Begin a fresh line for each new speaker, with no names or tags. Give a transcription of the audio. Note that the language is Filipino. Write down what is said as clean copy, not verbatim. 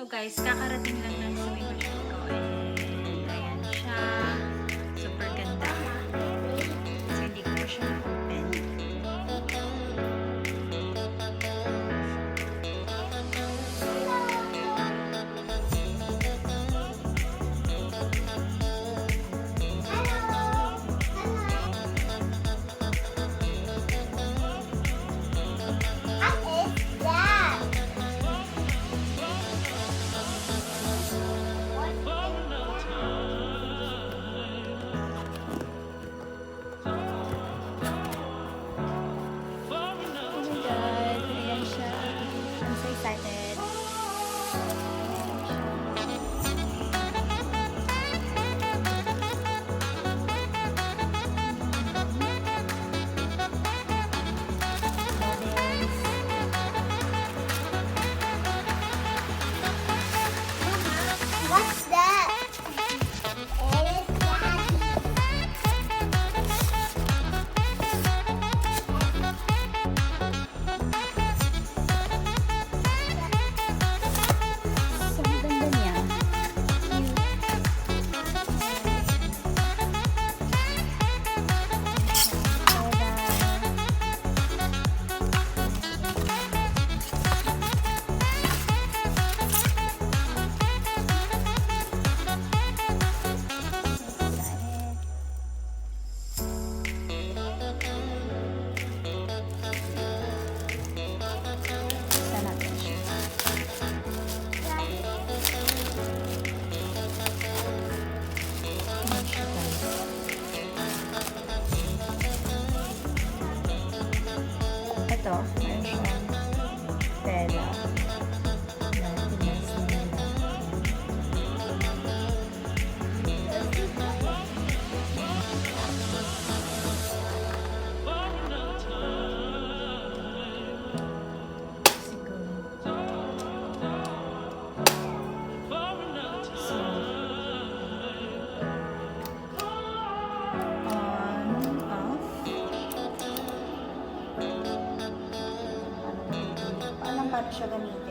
So guys, kakarating lang ng swimming machine ko and ayan siya. Super ganda. So hindi ko pa siya na-open.
What's that?
So ang ganda niya. Ito, meron siyang tela. Paano siya gamitin?